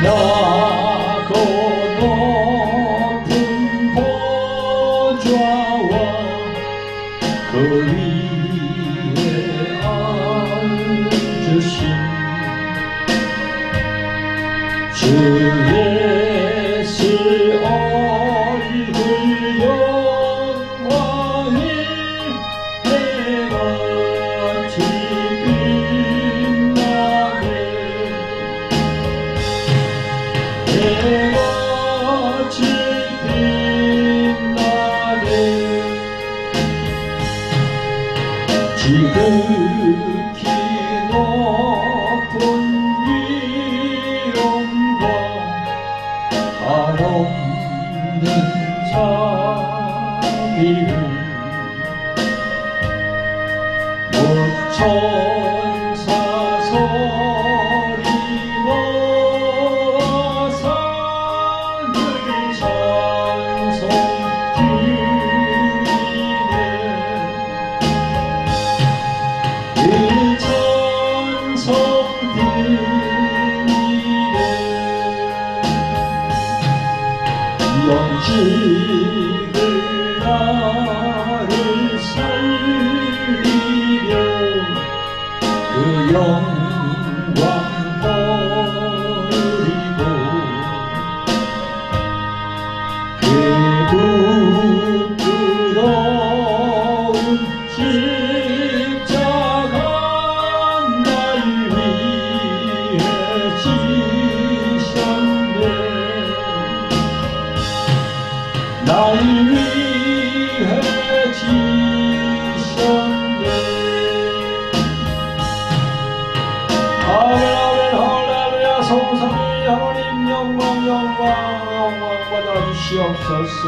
나고 높은 보좌와 그 위에 앉으신 주 예수 얼굴 영광이 해같이 빛나네 해같이 빛나네 지극히 높은 위엄과 한없는 자비를 천사 소리와 산들 찬송 드리네 그 찬송 드리네 영직을 나를 살리며 그 영광 버리고 그 부끄러운 십자가 날 위해 지셨네 날 위해 지셨네 아멘 할렐루야 성삼위 하나님 영광 받아주시옵소서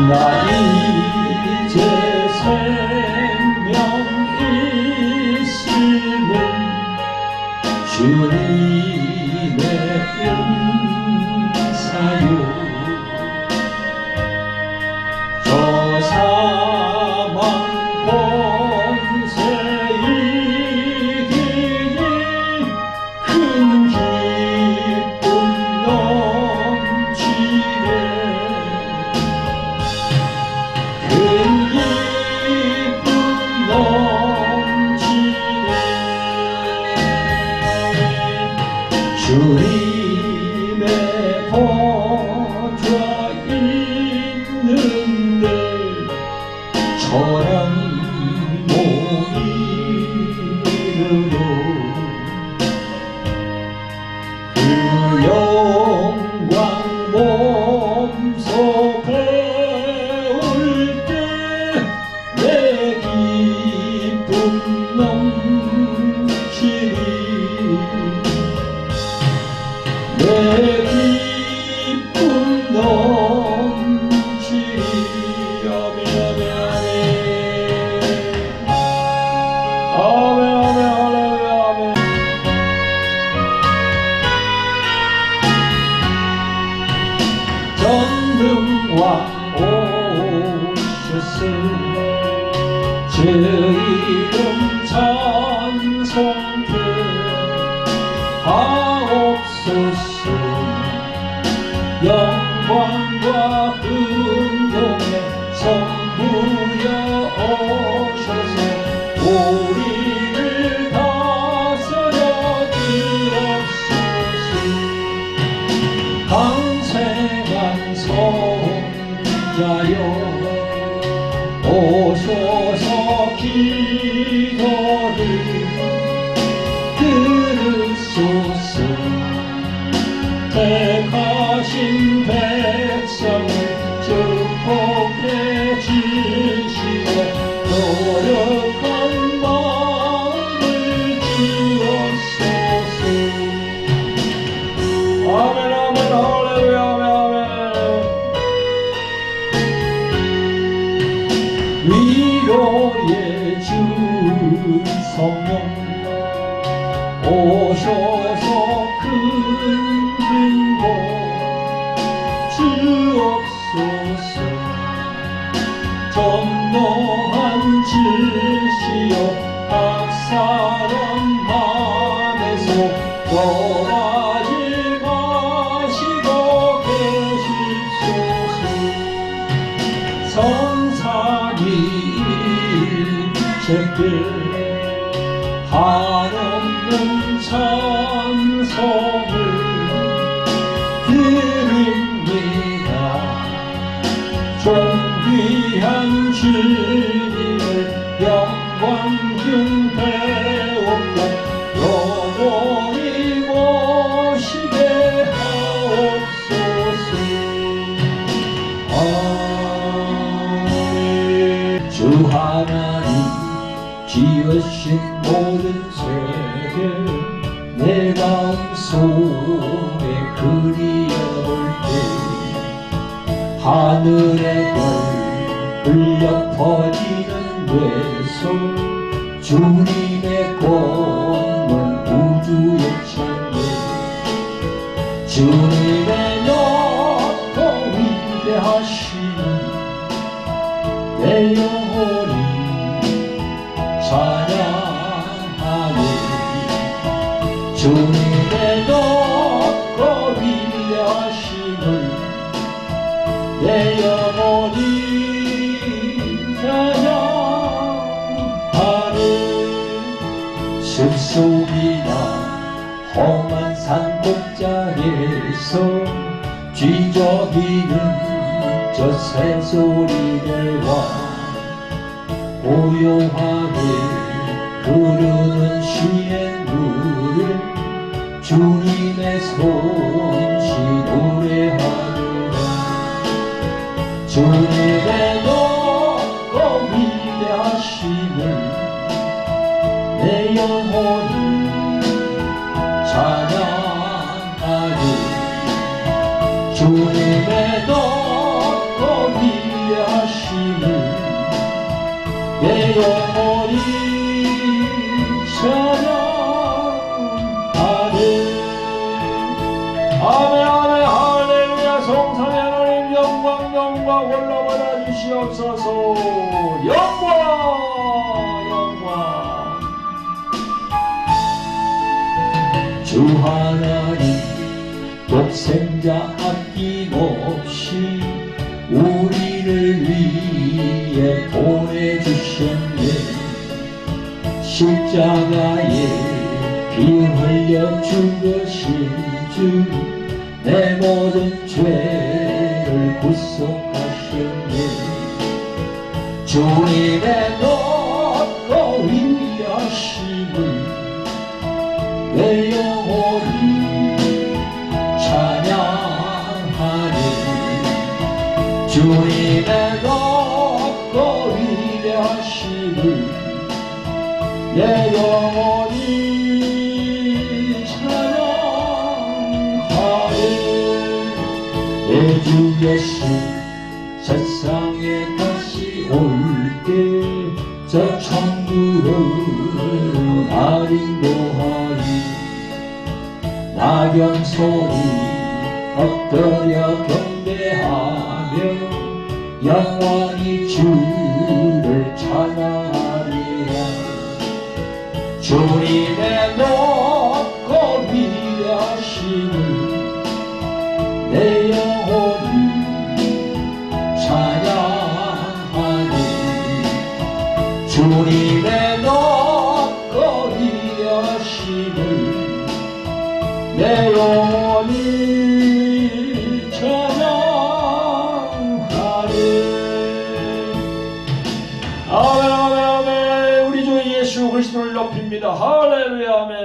나 이제 생명 있음은 주님의 은사요 저 사망 권세 이기니 큰 기쁨 넘치네 큰 기쁨 넘치네 주님의 보좌 있는데 저랑 몸이로 그 영광 몸소 배울 때 내 기쁨 넘치리 내 기쁨 넘치리 아멘 할렐루야 아멘 전능왕 오셨음 제 이름 찬송해 하옵소서 영광과 은총의 성부여 오셔서 우리를 다스려 주옵소서 강생한 성자여 오셔서 기도를 들으소서 택하신 백성을 축복해 주시고 노력한 마음을 주옵소서 아멘 아멘 할렐루야 아멘 위로의 주 성령 오셔서 큰 근거 주옵소서 전노하 떠나지 마시고 계십소서. 성삼위 제길 한없는 찬송을 드립니다. 존귀한 주님을 영광 중배우고 영원히 모시게 하옵소서. 아멘. 주 하나님 지으신 모든 세계 내 마음속에 그리어올 때 하늘의 별 흘려 퍼지는 외소 주님의 권능 우주의 창에 주님의 높고 위대하심은 내 영혼이 찬양하네. 주님의 높고 위대하심을 내 영혼이 찬양하네. 숲속이나 험한 산꼭자리에서 쥐저기는 저 새소리들과 고요하게 흐르는 시의 물을 주님의 손시 노래하노라. 주님의 높고 위대하심을 내 영혼이 찬양하리. 주님의 높고 위대하심을 내 영혼이 찬양하리. 아멘 아멘 할렐루야. 성삼위 하나님 영광 올라받아 주시옵소서. 영광 주 하나님 독생자 아낌없이 우리를 위해 보내주셨네. 십자가에 피 흘려 죽으신 주 내 모든 죄를 구속하셨네. 주님의 높고 위대하심을 내 영혼이 찬양하네. 주님의 높고 위대하심을 내 영혼이 찬양하네. 내 주 예수 세상에 다시 올 때 저 천국을 아린도하리. 낙엽 소리 엎드려 경배하며 영원히 주를 찬양하리라. 주님의 높고 위대하심을 내 영혼이 찬양하리. 주님의 높고 위대하심을 내 영혼이 찬양하리. 아멘 아멘 아멘. 우리 주 예수 그리스도를 높입니다. 할렐루야 아멘.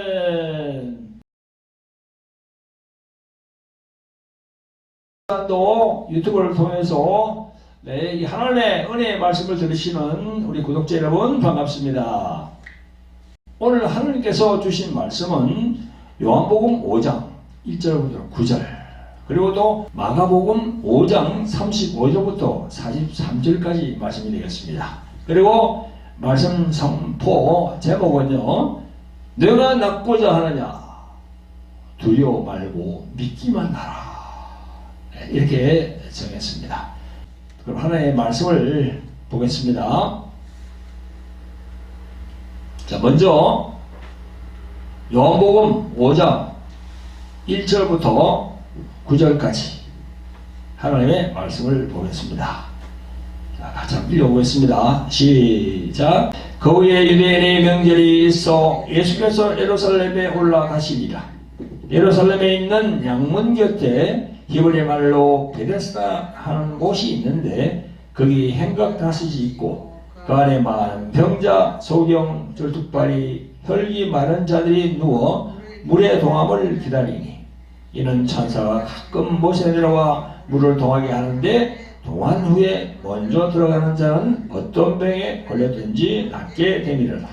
또 유튜브를 통해서 이 하나님의 은혜의 말씀을 들으시는 우리 구독자 여러분 반갑습니다. 오늘 하나님께서 주신 말씀은 요한복음 5장 1절부터 9절, 그리고 또 마가복음 5장 35절부터 43절까지 말씀이 되겠습니다. 그리고 말씀 선포 제목은요, 내가 낫고자 하느냐 두려워 말고 믿기만 하라, 이렇게 정했습니다. 그럼 하나님의 말씀을 보겠습니다. 자, 먼저 요한복음 5장 1절부터 9절까지 하나님의 말씀을 보겠습니다. 자, 같이 한번 읽어보겠습니다. 시작. 그 후에 유대인의 명절이 있어 예수께서 예루살렘에 올라가시니라. 예루살렘에 있는 양문 곁에 히브리 말로 베데스다 하는 곳이 있는데 거기 행각 다섯이 있고 그 안에 많은 병자, 소경, 절뚝발이, 혈기 마른 자들이 누워 물의 동함을 기다리니 이는 천사가 가끔 못에 내려와 물을 동하게 하는데 동한 후에 먼저 들어가는 자는 어떤 병에 걸렸든지 낫게 되미르라.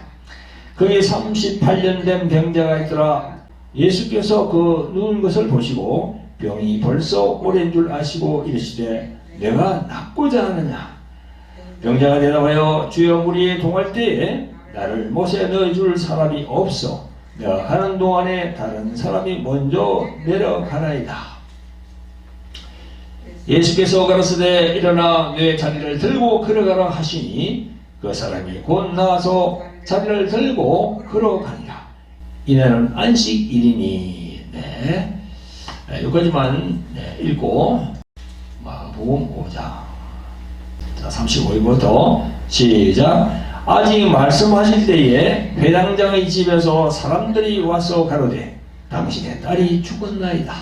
거기 38년 된 병자가 있더라. 예수께서 그 누운 것을 보시고 병이 벌써 오랜 줄 아시고 이르시되 내가 낫고자 하느냐. 병자가 대답하여 주여 물이 동할 때에 나를 못에 넣어줄 사람이 없어 내가 가는 동안에 다른 사람이 먼저 내려가나이다. 예수께서 가라사대 일어나 내 자리를 들고 걸어가라 하시니 그 사람이 곧 나와서 자리를 들고 걸어가니라. 이날은 안식일이니. 네. 여기까지만 읽고 마가복음 5장 자 35절부터 시작. 아직 말씀하실 때에 회당장의 집에서 사람들이 와서 가로되 당신의 딸이 죽었나이다.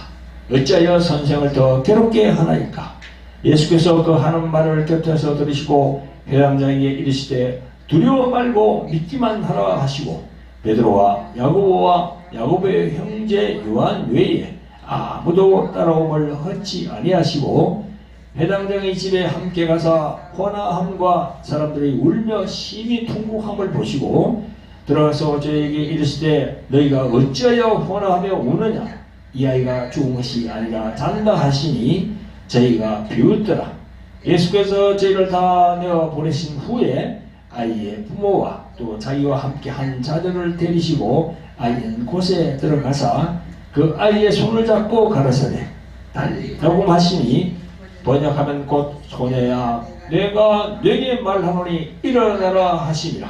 어찌하여 선생을 더 괴롭게 하나이까. 예수께서 그 하는 말을 곁에서 들으시고 회당장에게 이르시되 두려워 말고 믿기만 하라 하시고 베드로와 야고보와 야고보의 형제 요한 외에 아무도 따라옴을 허치 아니하시고 회당장의 집에 함께 가사 혼화함과 사람들이 울며 심히 통곡함을 보시고 들어가서 저에게 이르시되 너희가 어찌하여 혼화하며 우느냐. 이 아이가 죽은 것이 아니라 잔다 하시니 저희가 비웃더라. 예수께서 저희를 다 내어 보내신 후에 아이의 부모와 또 자기와 함께 한 자들을 데리시고 아이는 곳에 들어가사 그 아이의 손을 잡고 가라사대 달리라고 하시니 번역하면 곧 소녀야 내가 네게 말하노니 일어나라 하시니라.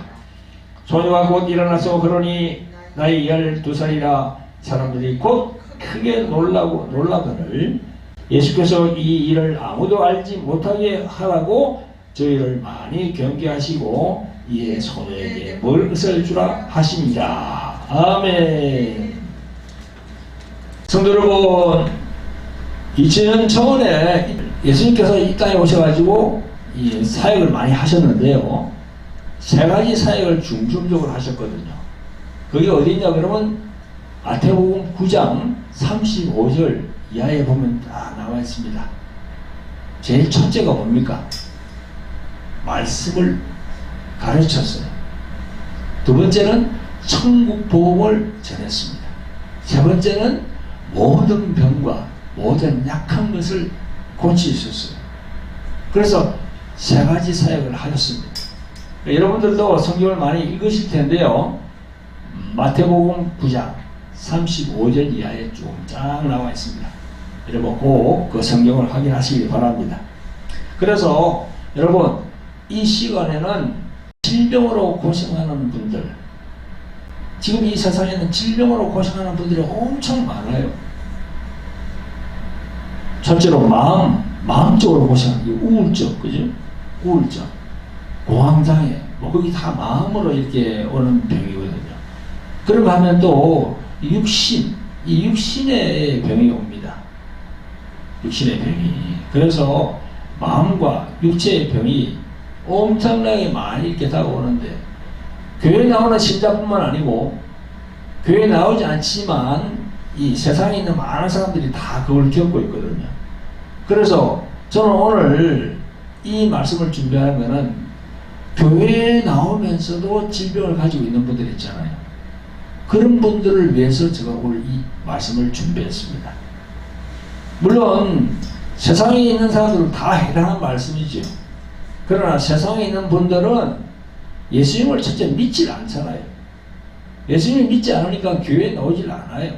소녀가 곧 일어나서 그러니 나이 12살이라 사람들이 곧 크게 놀라거늘 예수께서 이 일을 아무도 알지 못하게 하라고 저희를 많이 경계하시고 이에 소녀에게 먹을 주라 하십니다. 아멘. 성도 여러분, 2000년 전에 예수님께서 이 땅에 오셔가지고 이 사역을 많이 하셨는데요. 세 가지 사역을 중점적으로 하셨거든요. 그게 어디냐 그러면 마태복음 9장 35절 이하에 보면 다 나와 있습니다. 제일 첫째가 뭡니까? 말씀을 가르쳤어요. 두 번째는 천국 복음을 전했습니다. 세 번째는 모든 병과 모든 약한 것을 고치셨어요. 그래서 세 가지 사역을 하셨습니다. 여러분들도 성경을 많이 읽으실 텐데요. 마태복음 9장 35절 이하에 쭉 쫙 나와 있습니다. 여러분 꼭 그 성경을 확인하시기 바랍니다. 그래서 여러분 이 시간에는 질병으로 고생하는 분들, 지금 이 세상에는 질병으로 고생하는 분들이 엄청 많아요. 첫째로 마음적으로 고생하는 게 우울증, 그죠? 우울증, 공황장애, 뭐 거기 다 마음으로 이렇게 오는 병이거든요. 그런가 하면 또 육신, 이 육신의 병이 옵니다. 육신의 병이. 그래서 마음과 육체의 병이 엄청나게 많이 이렇게 다가오는데 교회 나오는 신자뿐만 아니고 교회 나오지 않지만 이 세상에 있는 많은 사람들이 다 그걸 겪고 있거든요. 그래서 저는 오늘 이 말씀을 준비하는 것은 교회에 나오면서도 질병을 가지고 있는 분들 있잖아요. 그런 분들을 위해서 제가 오늘 이 말씀을 준비했습니다. 물론 세상에 있는 사람들은 다 해당한 말씀이죠. 그러나 세상에 있는 분들은 예수님을 첫째 믿질 않잖아요. 예수님을 믿지 않으니까 교회에 나오질 않아요.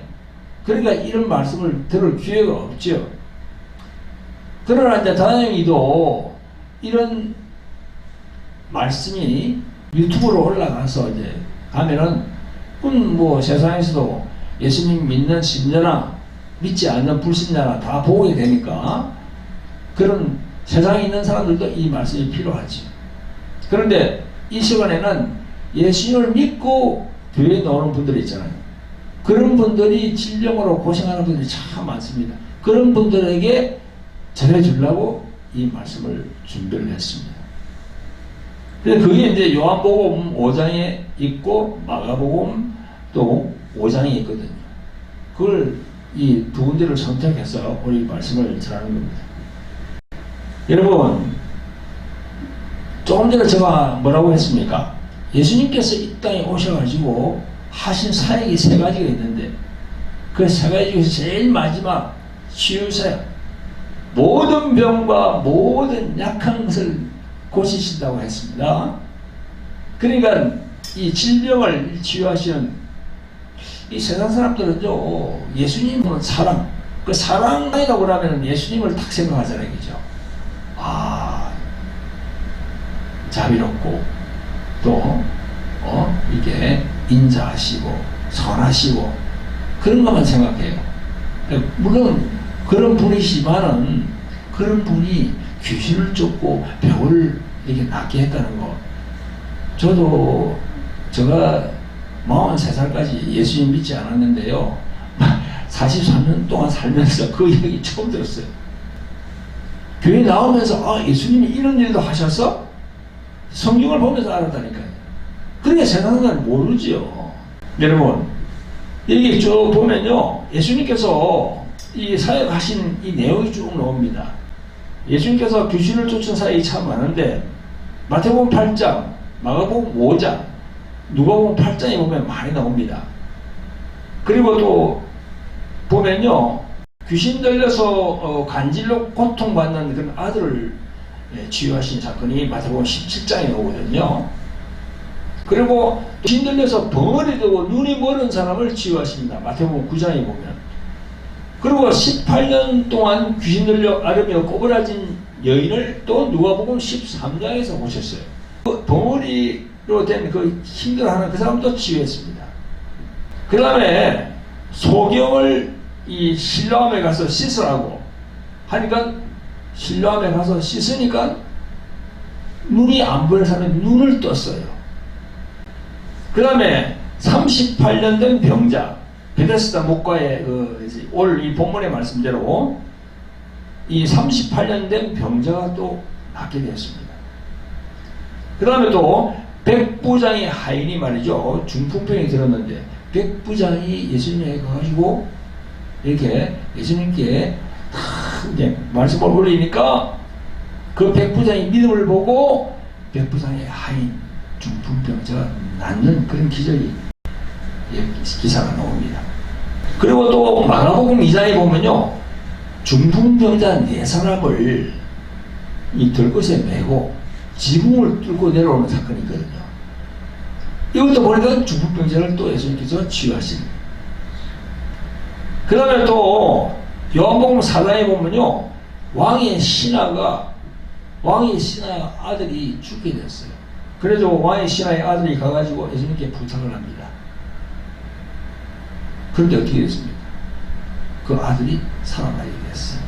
그러니까 이런 말씀을 들을 기회가 없죠. 그러나 이제 다행히도 이런 말씀이 유튜브로 올라가서 이제 가면은 뭐 세상에서도 예수님 믿는 신자나 믿지 않는 불신자나 다 보게 되니까 그런 세상에 있는 사람들도 이 말씀이 필요하지. 그런데 이 시간에는 예수님을 믿고 교회에 나오는 분들이 있잖아요. 그런 분들이 질병으로 고생하는 분들이 참 많습니다. 그런 분들에게 전해주려고 이 말씀을 준비를 했습니다. 그래서 그게 이제 요한복음 5장에 있고 마가복음 또 5장에 있거든요. 그걸 이 두 군데를 선택해서 우리 말씀을 전하는 겁니다. 여러분, 조금 전에 제가 뭐라고 했습니까? 예수님께서 이 땅에 오셔가지고 하신 사역이 세 가지가 있는데 그 세 가지 중에서 제일 마지막 치유사역, 모든 병과 모든 약한 것을 고치신다고 했습니다. 그러니까 이 질병을 치유하시는 이 세상 사람들은요, 예수님은 사랑, 그 사랑이라고 하면 예수님을 딱 생각하잖아요, 그죠? 아, 자비롭고 또 이게 인자하시고 선하시고 그런 것만 생각해요. 물론 그런 분이시지만은 그런 분이 귀신을 쫓고 병을 이렇게 낫게 했다는 거. 저도 제가 43살까지 예수님 믿지 않았는데요. 43년 동안 살면서 그 얘기 처음 들었어요. 교회 나오면서 아, 예수님이 이런 일도 하셔서 성경을 보면서 알았다니까요. 그러니까 세상은 모르지요. 여러분, 여기 쭉 보면요, 예수님께서 이 사역하신 이 내용이 쭉 나옵니다. 예수님께서 귀신을 쫓은 사역이 참 많은데 마태복음 8장, 마가복음 5장, 누가복음 8장에 보면 많이 나옵니다. 그리고 또 보면요, 귀신 들려서 간질로 고통받는 그런 아들을 치유하신 사건이 마태복음 17장에 나오거든요. 그리고 귀신 들려서 벙어리 되고 눈이 멀은 사람을 치유하십니다. 마태복음 9장에 보면. 그리고 18년 동안 귀신 들려 앓으며 꼬부라진 여인을 또 누가복음 13장에서 보셨어요. 그 벙어리로 된 그 힘들어하는 그 사람도 치유했습니다. 그 다음에 소경을 이 실로암에 가서 씻으라고 하니까 실로암에 가서 씻으니까 눈이 안 보이는 사람이 눈을 떴어요. 그 다음에 38년 된 병자, 베데스다 목가의 올 이 본문의 말씀대로 이 38년 된 병자가 또 낫게 되었습니다. 그 다음에 또 백부장의 하인이 말이죠, 중풍병이 들었는데 백부장이 예수님에게 가가지고 이렇게 예수님께 이제 말씀을 올리니까 그 백부장이 믿음을 보고 백부장의 하인 중풍병자가 낫는 그런 기적이 기사가 나옵니다. 그리고 또 마가복음 2장에 보면요, 중풍병자 4사람을 이 들것에 메고 지붕을 뚫고 내려오는 사건이 있거든요. 이것도 보니까 중풍병자를 또 예수님께서 치유하십니다. 그 다음에 또 요한복음 4장에 보면요, 왕의 신하 아들이 죽게 됐어요. 그래서 왕의 신하의 아들이 가가지고 예수님께 부탁을 합니다. 그런데 어떻게 됐습니까? 그 아들이 살아나게 됐어요.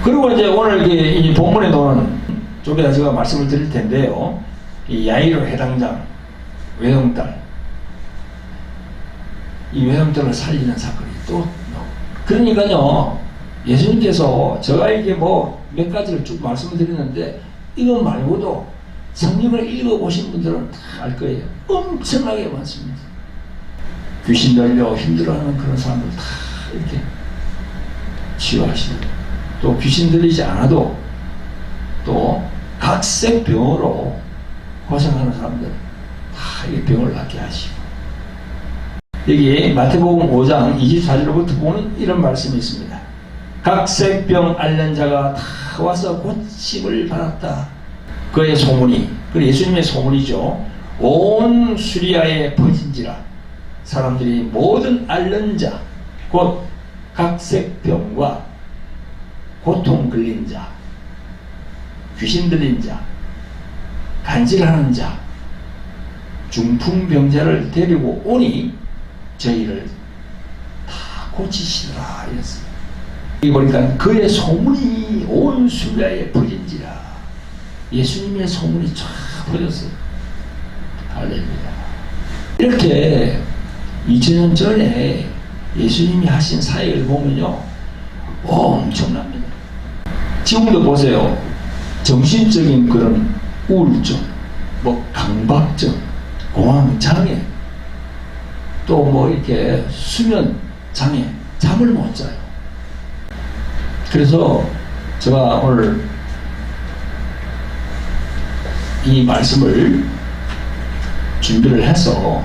그리고 이제 오늘 이 본문에 나오는 쪽에다 제가 말씀을 드릴 텐데요, 이 야이로 해당장 외형딸, 이 외형딸을 살리는 사건이 또 나옵니다. 그러니까요, 예수님께서 제가 이게 뭐 몇 가지를 쭉 말씀을 드리는데 이거 말고도 성경을 읽어보신 분들은 다 알 거예요. 엄청나게 많습니다. 귀신 들려 힘들어하는 그런 사람들 다 이렇게 치유하시고, 또 귀신 들리지 않아도 또 각색 병으로 고생하는 사람들 다 이 병을 낫게 하시고, 여기 마태복음 5장 24절부터 보면 이런 말씀이 있습니다. 각색병 앓는 자가 다 와서 고침을 받았다. 그의 소문이, 그 예수님의 소문이죠, 온 수리아에 퍼진지라. 사람들이 모든 앓는 자, 곧 각색병과 고통 걸린 자, 귀신 들린 자, 간질하는 자, 중풍병자를 데리고 오니 저희를 다 고치시더라 이랬어요. 여기 보니까 그의 소문이 온 수리아에 퍼진지라. 예수님의 소문이 쫙 퍼졌어요. 할렐루야. 이렇게 2000년 전에 예수님이 하신 사역을 보면요 엄청납니다. 지금도 보세요. 정신적인 그런 우울증, 뭐 강박증, 공황장애, 또 뭐 이렇게 수면 장애, 잠을 못 자요. 그래서 제가 오늘 이 말씀을 준비를 해서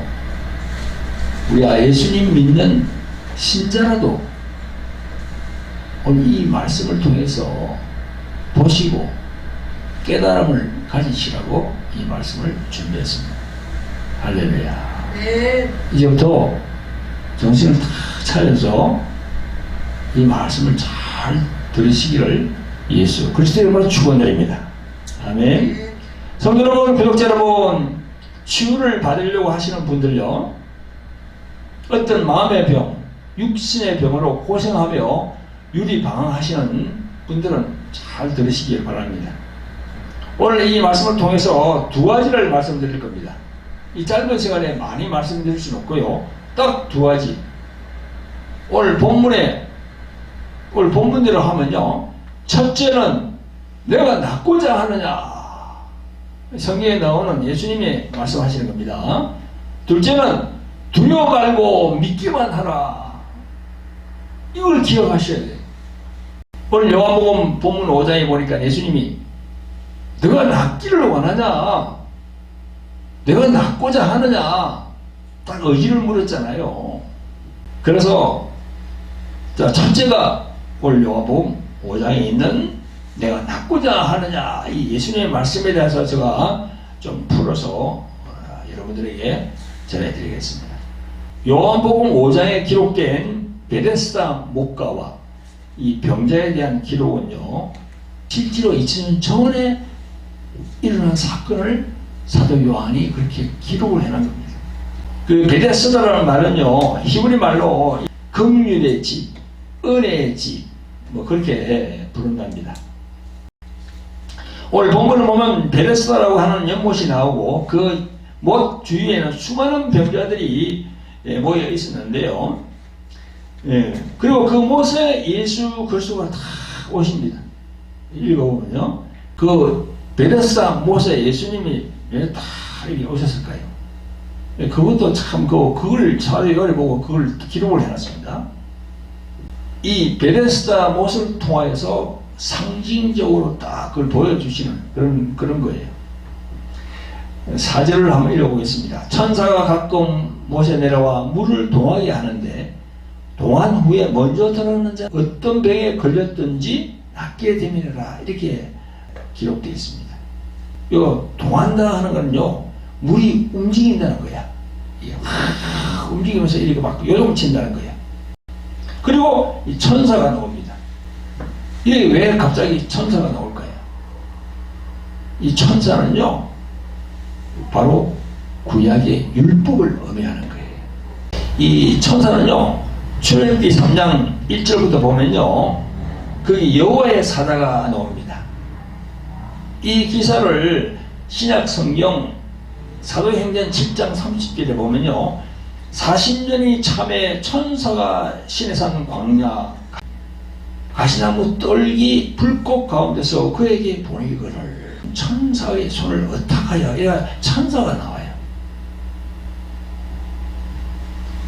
우리가 예수님 믿는 신자라도 오늘 이 말씀을 통해서 보시고 깨달음을 가지시라고 이 말씀을 준비했습니다. 할렐루야. 네. 이제부터 정신을 탁 차려서 이 말씀을 잘 들으시기를 예수 그리스도의 이름으로 축원드립니다. 아멘. 네. 성도 여러분, 구독자 여러분, 치유를 받으려고 하시는 분들요, 어떤 마음의 병, 육신의 병으로 고생하며 유리방황하시는 분들은 잘 들으시길 바랍니다. 오늘 이 말씀을 통해서 두 가지를 말씀드릴 겁니다. 이 짧은 시간에 많이 말씀드릴 수는 없고요, 딱 두 가지. 오늘 본문대로 하면요, 첫째는 내가 낫고자 하느냐, 성경에 나오는 예수님이 말씀하시는 겁니다. 둘째는 두려워 말고 믿기만 하라. 이걸 기억하셔야 돼요. 오늘 요한복음 본문 5장에 보니까 예수님이 너가 낫기를 원하냐, 내가 낫고자 하느냐, 딱 의지를 물었잖아요. 그래서 자, 첫째가 오늘 요한복음 5장에 있는 내가 낫고자 하느냐, 이 예수님의 말씀에 대해서 제가 좀 풀어서 여러분들에게 전해드리겠습니다. 요한복음 5장에 기록된 베데스다 목가와 이 병자에 대한 기록은요, 실제로 2000년 전에 일어난 사건을 사도 요한이 그렇게 기록을 해놓은 겁니다. 그 베데스다라는 말은요, 히브리 말로 긍휼의 집, 은혜의 집, 뭐 그렇게 부른답니다. 오늘 본문을 보면 베데스다라고 하는 연못이 나오고 그 못 주위에는 수많은 병자들이 모여 있었는데요. 그리고 그 못에 예수 그리스도가 다 오십니다. 읽어보면요, 그 베데스다 못에 예수님이 왜 다 이렇게 오셨을까요? 그것도 참 그걸 자세히 보고 그걸 기록을 해놨습니다. 이 베데스다 못을 통하여서 상징적으로 딱 그걸 보여주시는 그런 거예요. 사절을 한번 읽어보겠습니다. 천사가 가끔 못에 내려와 물을 동하게 하는데 동한 후에 먼저 들어가는 자 어떤 병에 걸렸든지 낫게 되미라, 이렇게 기록되어 있습니다. 이거 동한다 하는 거는요, 물이 움직인다는 거야. 확 움직이면서 이렇게 막 요동친다는 거야. 그리고 이 천사가 나옵니다. 이게 왜 갑자기 천사가 나올까요? 이 천사는요, 바로 구약의 율법을 의미하는 거예요. 이 천사는요, 출애굽기 3장 1절부터 보면요, 그 여호와의 사자가 나옵니다. 이 기사를 신약 성경 사도행전 7장 30절에 보면요, 40년이 참에 천사가 시내산 광야 가시나무 떨기 불꽃 가운데서 그에게 보내기를 천사의 손을 어떡하여, 이라 천사가 나와요.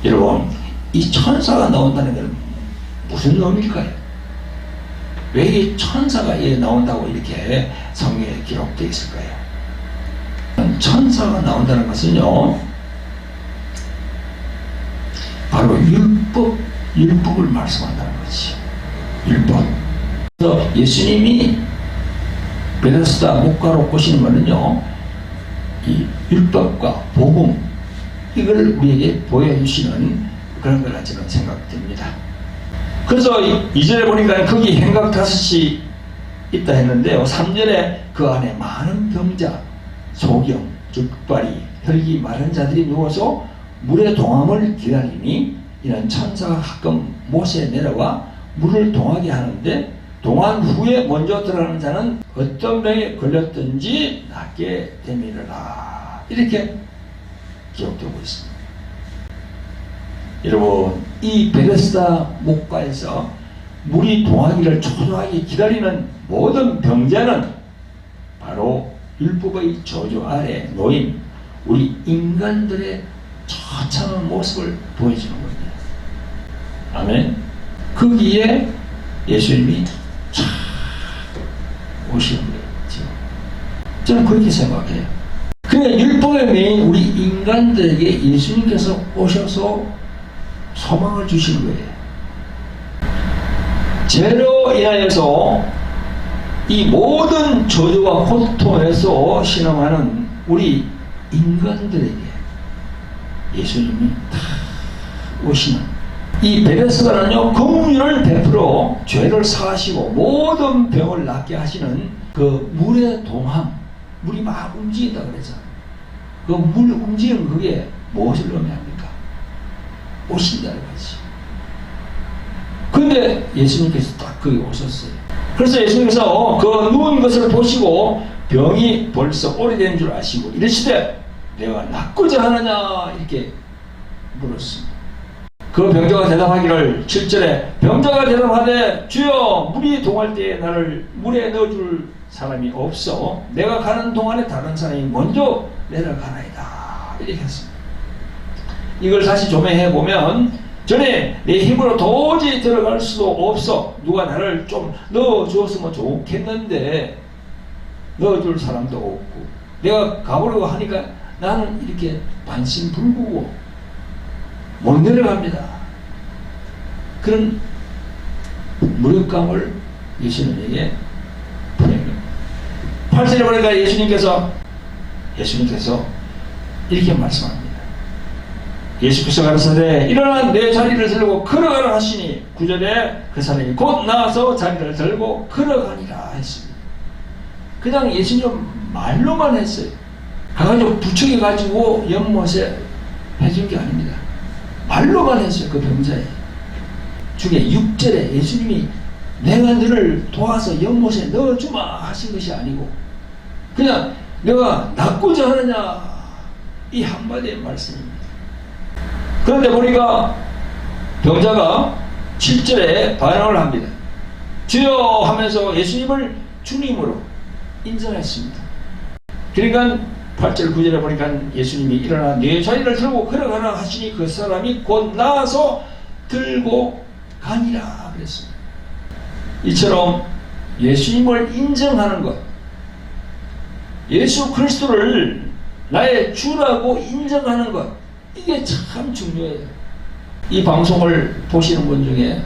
여러분, 이 천사가 나온다는 건 무슨 의미일까요? 왜 이 천사가 나온다고 이렇게 성경에 기록되어 있을까요? 천사가 나온다는 것은요, 바로 율법을 말씀한다는 거지. 율법. 그래서 예수님이 베데스다 목가로 오시는 것은요, 이 율법과 복음, 이걸 우리에게 보여주시는 그런 거라 저는 생각됩니다. 그래서 2절에 보니까 거기 행각 5이 있다 했는데요, 3절에 그 안에 많은 병자, 소경, 죽발이, 혈기 마른 자들이 누워서 물의 동함을 기다리니 이는 천사가 가끔 모세에 내려와 물을 동하게 하는데 동한 후에 먼저 들어가는 자는 어떤 병에 걸렸든지 낫게 되미르라. 이렇게 기록되고 있습니다. 여러분, 이 베데스다 목가에서 물이 동하기를 초조하게 기다리는 모든 병자는 바로 율법의 저주 아래 놓인 우리 인간들의 처참한 모습을 보여주는 겁니다. 아멘. 거기에 예수님이 쫙 오시는 거예요. 저는 그렇게 생각해요. 그러니까 율법의 메인 우리 인간들에게 예수님께서 오셔서 소망을 주시는 거예요. 죄로 인하여서 이 모든 저주와 고통에서 신음하는 우리 인간들에게 예수님이 다 오시는 이 베데스다는요, 긍휼을 베풀어 죄를 사하시고 모든 병을 낫게 하시는 그 물의 동함, 물이 막 움직인다 그랬잖아요. 그 물 움직이는 그게 무엇을 의미합니까? 오신다는 거지. 근데 예수님께서 딱 거기 오셨어요. 그래서 예수님께서 그 누운 것을 보시고 병이 벌써 오래된 줄 아시고 이르시되 내가 낫고자 하느냐 이렇게 물었습니다. 그 병자가 대답하기를 7절에 병자가 대답하되 주여 물이 동할 때에 나를 물에 넣어줄 사람이 없어 내가 가는 동안에 다른 사람이 먼저 내려가나이다 이렇게 했습니다. 이걸 다시 조명해보면 전에 내 힘으로 도저히 들어갈 수도 없어 누가 나를 좀 넣어주었으면 좋겠는데 넣어줄 사람도 없고 내가 가보려고 하니까 나는 이렇게 반신불구고 못 내려갑니다. 그런 무력감을 예수님에게 보냅니다. 8절에 보니까 예수님께서 이렇게 말씀합니다. 예수께서 가라사대 일어나 내 자리를 들고 걸어가라 하시니 9절에 그 사람이 곧 나와서 자리를 들고 걸어가니라 했습니다. 그냥 예수님 말로만 했어요. 가가지고 부추겨가지고 연못에 해준 게 아닙니다. 말로만 했어요. 그 병자에 중에 6절에 예수님이 내가 너를 도와서 연못에 넣어주마 하신 것이 아니고 그냥 내가 낫고자 하느냐 이 한마디의 말씀입니다. 그런데 보니까 병자가 7절에 반응을 합니다. 주여 하면서 예수님을 주님으로 인정했습니다. 그러니까 8절 9절에 보니까 예수님이 일어나 네 자리를 들고 걸어가라 하시니 그 사람이 곧 나와서 들고 가니라 그랬습니다. 이처럼 예수님을 인정하는 것, 예수 그리스도를 나의 주라고 인정하는 것, 이게 참 중요해요. 이 방송을 보시는 분 중에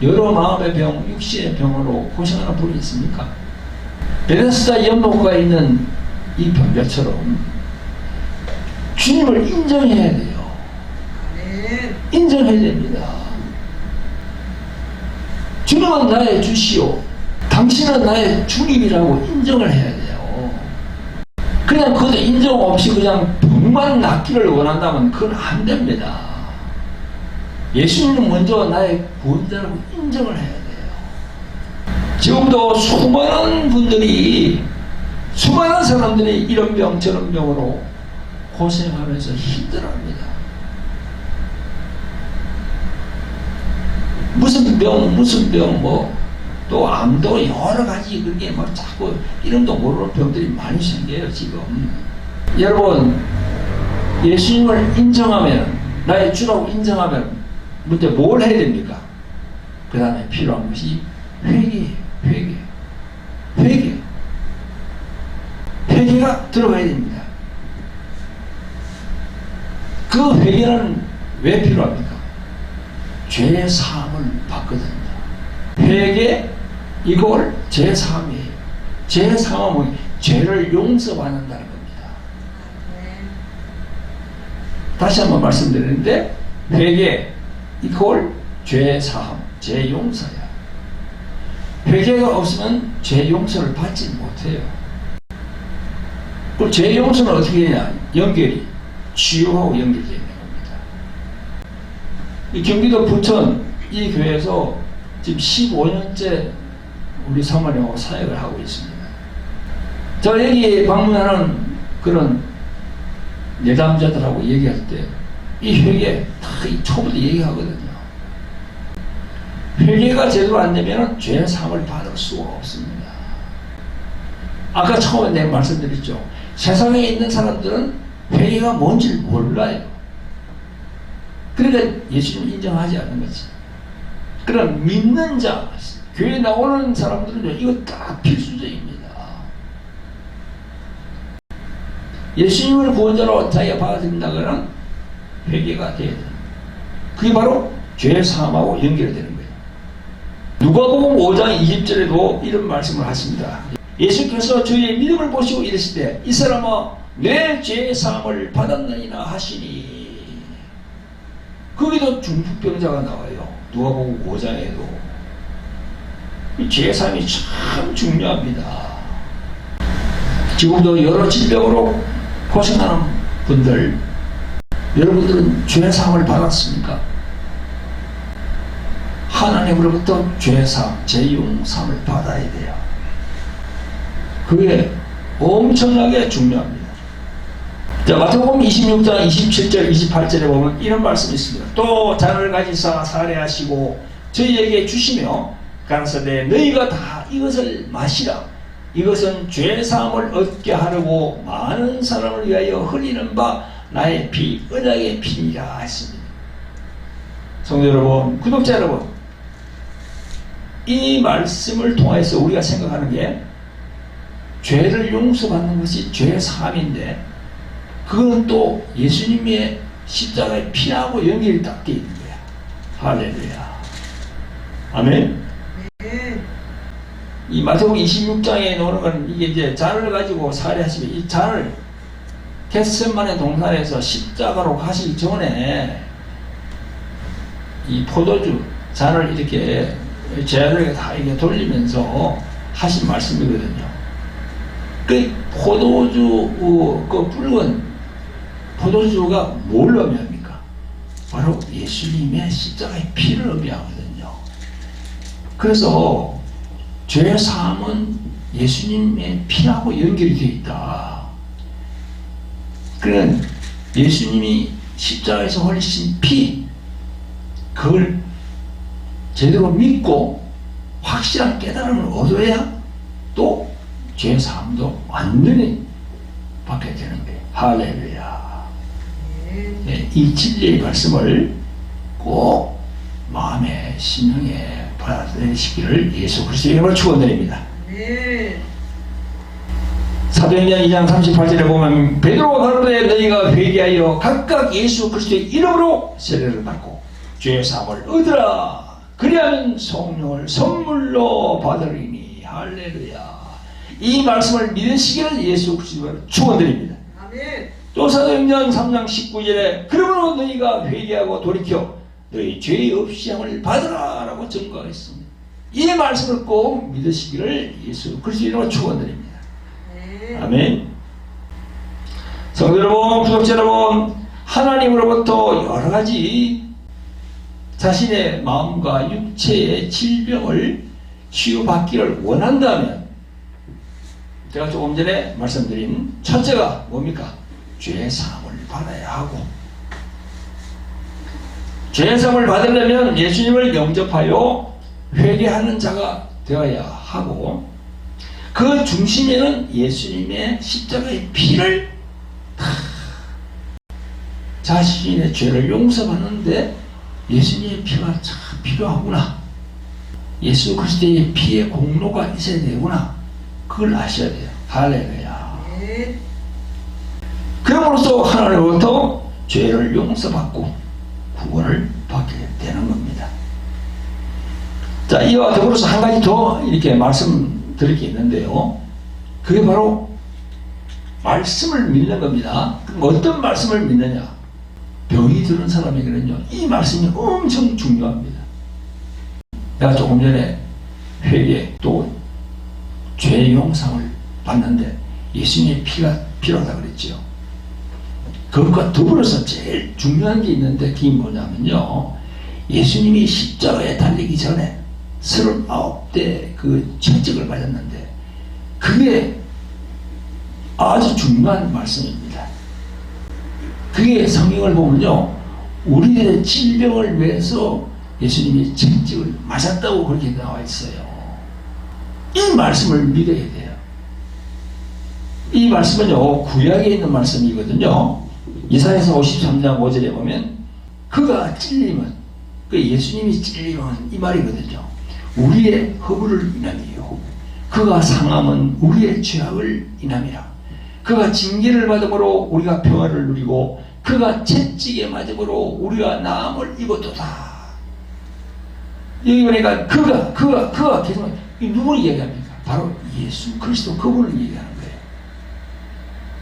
여러 마음의 병, 육신의 병으로 고생하는 분이 있습니까? 베데스다 연못가에 있는 이 병자처럼 주님을 인정해야 돼요. 인정해야 됩니다. 주님은 나의 주시오. 당신은 나의 주님이라고 인정을 해야 돼요. 그냥 그것도 인정 없이 그냥 병만 낫기를 원한다면 그건 안 됩니다. 예수님은 먼저 나의 구원자라고 인정을 해야 돼요. 지금도 수많은 사람들이 이런 병 저런 병으로 고생하면서 힘들어합니다. 무슨 병 또 암도 여러 가지 그게 자꾸 이름도 모르는 병들이 많이 생겨요 지금. 여러분 예수님을 인정하면 나의 주라고 인정하면 먼저 뭘 해야 됩니까? 그 다음에 필요한 것이 회개예요. 회개가 들어가야 됩니다. 그 회개는 왜 필요합니까? 죄의 사함을 받거든요. 회개 이걸 죄 사함이에요. 죄 사함은 죄를 용서받는다는 겁니다. 다시 한번 말씀드리는데 회개 이걸 죄 사함, 죄 용서야. 회개가 없으면 죄 용서를 받지 못해요. 그 죄 용서는 어떻게 되냐? 연결이 치유하고 연결되어 있는 겁니다. 이 경기도 부천 이 교회에서 지금 15년째 우리 사모님하고 사역을 하고 있습니다. 저 여기 방문하는 그런 내담자들하고 얘기할 때 이 회개 다 이 초부터 얘기하거든요. 회개가 제대로 안 되면 죄 사함을 받을 수가 없습니다. 아까 처음에 내가 말씀드렸죠. 세상에 있는 사람들은 회개가 뭔지 몰라요. 그러니까 예수님을 인정하지 않는 거지. 그럼 믿는 자, 교회 나오는 사람들은 이거 다 필수적입니다. 예수님을 구원자로 자기가 받아들인다거나 회개가 돼야 돼요. 그게 바로 죄 사함하고 연결이 되는 거예요. 누가복음 5장 20절에도 이런 말씀을 하십니다. 예수께서 저희의 믿음을 보시고 이르시되 이 사람아 내 죄 사함을 받았느니라 하시니. 거기도 중풍병자가 나와요. 누가복음 5장에도. 죄 사함이 참 중요합니다. 지금도 여러 질병으로 고생하는 분들, 여러분들은 죄 사함을 받았습니까? 하나님으로부터 죄 사함, 죄 용서함을 받아야 돼요. 그게 엄청나게 중요합니다. 자, 마태복음 26장 27절 28절에 보면 이런 말씀이 있습니다. 또 잔을 가지사 살해하시고 저희에게 주시며 가라사대 너희가 다 이것을 마시라. 이것은 죄 사함을 얻게 하려고 많은 사람을 위하여 흘리는 바 나의 피, 언약의 피니라 했습니다. 성도 여러분, 구독자 여러분, 이 말씀을 통해서 우리가 생각하는 게 죄를 용서받는 것이 죄 사함인데 그건 또 예수님의 십자가의 피하고 연결이 딱 되어 있는 거야. 할렐루야. 아멘. 이 마태복음 26장에 나오는 건 이게 이제 잔을 가지고 살해하시면 이 잔을 겟세마네 동산에서 십자가로 가시기 전에 이 포도주 잔을 이렇게 제자들에게 다 이렇게 돌리면서 하신 말씀이거든요. 그 포도주 그 붉은 포도주가 뭘 의미합니까? 바로 예수님의 십자가의 피를 의미하거든요. 그래서 죄 사함은 예수님의 피하고 연결이 되어 있다. 그러니까 예수님이 십자가에서 흘리신 피, 그걸 제대로 믿고 확실한 깨달음을 얻어야 또 죄 사함도 완전히 받게 되는 거예요. 할렐루야. 네, 이 진리의 말씀을 꼭 마음에 심령에 받아들이시기를 예수 그리스도의 이름으로 축원드립니다. 사도행전 2장 38절에 보면 베드로가 가로되 너희가 회개하여 각각 예수 그리스도의 이름으로 세례를 받고 죄 사함을 얻으라. 그리하면 성령을 선물로 받으리니. 할렐루야. 이 말씀을 믿으시기를 예수 그리스도로 축원드립니다. 또 사도행전 3장 19절에 그러므로 너희가 회개하고 돌이켜 너희 죄 없이 함을 받으라 라고 증거했습니다. 이 말씀을 꼭 믿으시기를 예수 그리스도로 축원드립니다. 아멘. 성도 여러분, 구독자 여러분, 하나님으로부터 여러 가지 자신의 마음과 육체의 질병을 치유받기를 원한다면 제가 조금 전에 말씀드린 첫째가 뭡니까? 죄 사함을 받아야 하고, 죄 사함을 받으려면 예수님을 영접하여 회개하는 자가 되어야 하고, 그 중심에는 예수님의 십자가의 피를 자신의 죄를 용서받는데 예수님의 피가 참 필요하구나, 예수 그리스도의 피의 공로가 있어야 되구나, 그걸 아셔야 돼요. 할렐루야. 그럼으로써 하나님으로부터 죄를 용서받고 구원을 받게 되는 겁니다. 자, 이와 더불어서 한 가지 더 이렇게 말씀드릴 게 있는데요. 그게 바로 말씀을 믿는 겁니다. 그럼 어떤 말씀을 믿느냐? 병이 드는 사람에게는요, 이 말씀이 엄청 중요합니다. 내가 조금 전에 회개 또 죄 용서를 받는데 예수님의 피가 필요하다고 그랬죠. 그것과 더불어서 제일 중요한 게 있는데 그게 뭐냐면요, 예수님이 십자가에 달리기 전에 39대 그 채찍을 맞았는데 그게 아주 중요한 말씀입니다. 그게 성경을 보면요, 우리들의 질병을 위해서 예수님이 채찍을 맞았다고 그렇게 나와 있어요. 이 말씀을 믿어야 돼요. 이 말씀은요, 구약에 있는 말씀이거든요. 이사야서 53장 5절에 보면 그가 찔림은, 그 예수님이 찔림은 이 말이거든요. 우리의 허물을 인함이요, 그가 상함은 우리의 죄악을 인함이라. 그가 징계를 받음으로 우리가 평화를 누리고 그가 채찍에 맞음으로 우리가 나음을 입었도다. 여기 보니까 그가 계속 누구를 얘기합니까? 바로 예수 그리스도, 그분을 얘기하는 거예요.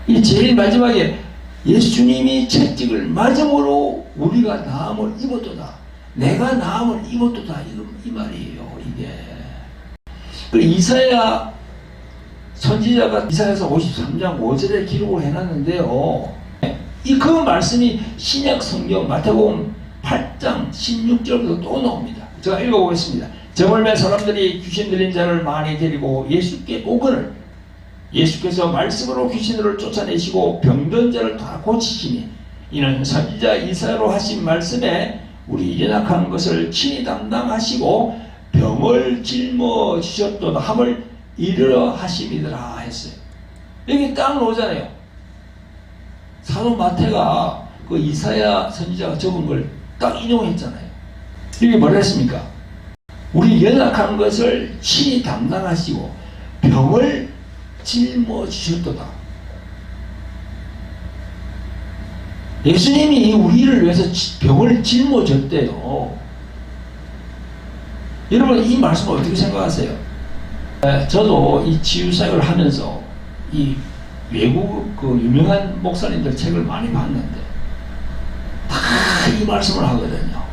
이 제일 마지막에 예수님이 채찍을 맞음으로 우리가 나음을 입었도다. 내가 나음을 입었도다. 이 말이에요. 이게 그 이사야 선지자가 이사야서 53장 5절에 기록을 해놨는데요, 그 말씀이 신약 성경 마태복음 8장 16절부터 또 나옵니다. 제가 읽어보겠습니다. 저물매 사람들이 귀신 들린 자를 많이 데리고 예수께 오거늘 예수께서 말씀으로 귀신들을 쫓아내시고 병든 자를 다 고치시니 이는 선지자 이사야로 하신 말씀에 우리 연약한 것을 친히 담당하시고 병을 짊어지셨도다 함을 이르러 하심이더라 했어요. 여기 딱 나오잖아요. 사도 마태가 그 이사야 선지자가 적은 걸 딱 인용했잖아요. 여기 뭐라 했습니까? 우리 연약한 것을 친히 담당하시고 병을 짊어지셨도다. 예수님이 우리를 위해서 병을 짊어졌대요. 여러분 이 말씀을 어떻게 생각하세요? 저도 이 치유사역을 하면서 이 외국 그 유명한 목사님들 책을 많이 봤는데 다 이 말씀을 하거든요.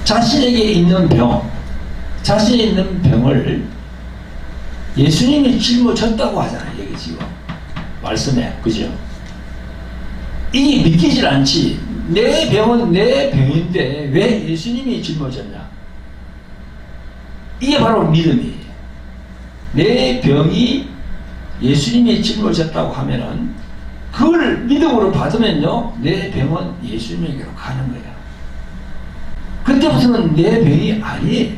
자신에게 있는 병, 자신이 있는 병을 예수님이 짊어졌다고 하잖아요. 여기 지금 말씀에, 그죠? 이게 믿기질 않지. 내 병은 내 병인데 왜 예수님이 짊어졌냐? 이게 바로 믿음이에요. 내 병이 예수님이 짊어졌다고 하면은 그걸 믿음으로 받으면요, 내 병은 예수님에게로 가는 거예요. 그때부터는 내 병이 아니에요.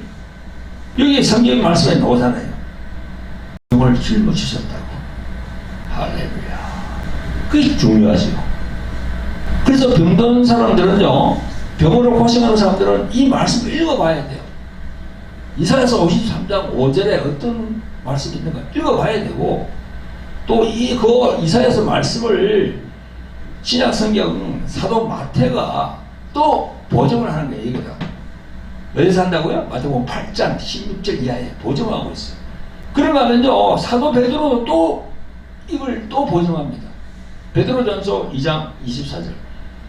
여기 성경 말씀에 나오잖아요. 병을 짊어지셨다고. 할렐루야. 그게 중요하죠. 그래서 병든 사람들은요, 병으로 고생하는 사람들은 이 말씀을 읽어봐야 돼요. 이사야서 53장 5절에 어떤 말씀이 있는가 읽어봐야 되고, 또 그 이사야서 말씀을 신약 성경 사도 마태가 또 보정을 하는 거예요. 이거다. 어디서 한다고요? 마태복음 8장 16절 이하에 보정하고 있어요. 그런가 하면요, 사도 베드로도 또 이걸 또 보정합니다. 베드로전서 2장 24절.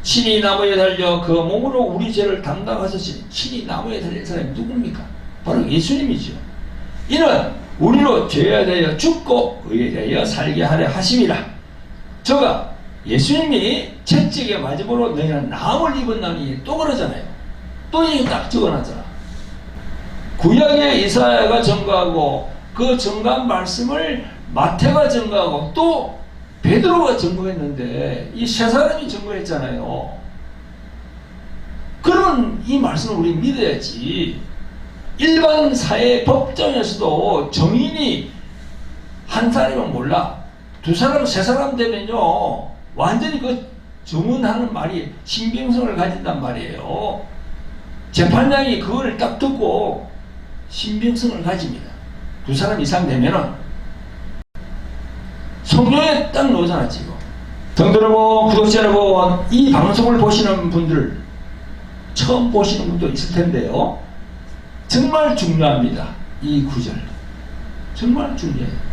친히 나무에 달려 그 몸으로 우리 죄를 담당하셨으니, 친히 나무에 달린 사람이 누굽니까? 바로 예수님이죠. 이는 우리로 죄에 대하여 죽고 의에 대하여 살게 하려 하심이라. 저가 예수님이 채찍에 맞음으로 너희는 나음을 입었나니 또 그러잖아요. 또 이게 딱 적어놨잖아. 구약에 이사야가 증거하고 그 증거한 말씀을 마태가 증거하고 또 베드로가 증거했는데 이 세 사람이 증거했잖아요. 그러면 이 말씀을 우리 믿어야지. 일반 사회 법정에서도 정인이 한 사람이면 몰라, 두 사람, 세 사람 되면요, 완전히 그 증언하는 말이 신빙성을 가진단 말이에요. 재판장이 그걸 딱 듣고 신빙성을 가집니다. 두 사람 이상 되면은. 성경에 딱 나오잖아, 지금. 성도 여러분, 구독자 여러분, 이 방송을 보시는 분들, 처음 보시는 분도 있을 텐데요. 정말 중요합니다. 이 구절. 정말 중요해요.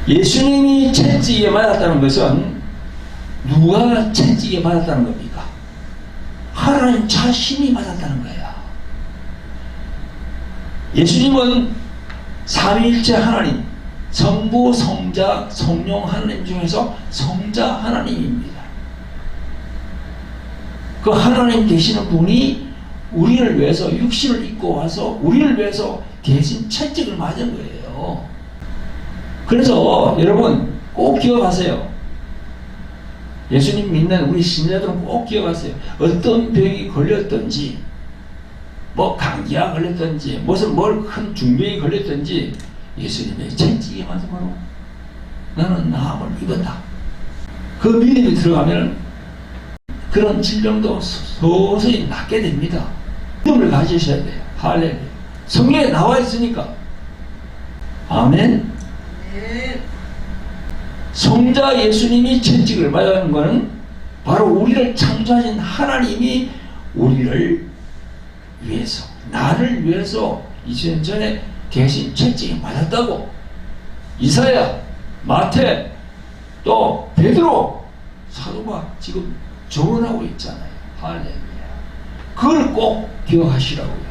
예수님이 채찍에 맞았다는 것은 누가 채찍에 맞았다는 겁니까? 하나님 자신이 맞았다는 거야. 예수님은 삼위일체 하나님, 성부, 성자, 성령 하나님 중에서 성자 하나님입니다. 그 하나님 되시는 분이 우리를 위해서 육신을 입고 와서 우리를 위해서 대신 채찍을 맞은 거예요. 그래서 여러분 꼭 기억하세요. 예수님 믿는 우리 신자들은 꼭 기억하세요. 어떤 병이 걸렸든지, 뭐 감기가 걸렸든지, 무슨 뭘 큰 중병이 걸렸든지 예수님의 채찍이 맞으므로 나는 나음을 입었다. 그 믿음이 들어가면 그런 질병도 서서히 낫게 됩니다. 믿음을 가지셔야 돼요. 할렐루야. 성경에 나와 있으니까. 아멘. 성자 예수님이 채찍을 맞는 것은 바로 우리를 창조하신 하나님이 우리를 위해서, 나를 위해서 2000년 전에 대신 채찍이 맞았다고 이사야, 마태, 또 베드로 사도가 지금 조언하고 있잖아요. 할렐루야. 그걸 꼭 기억하시라고요.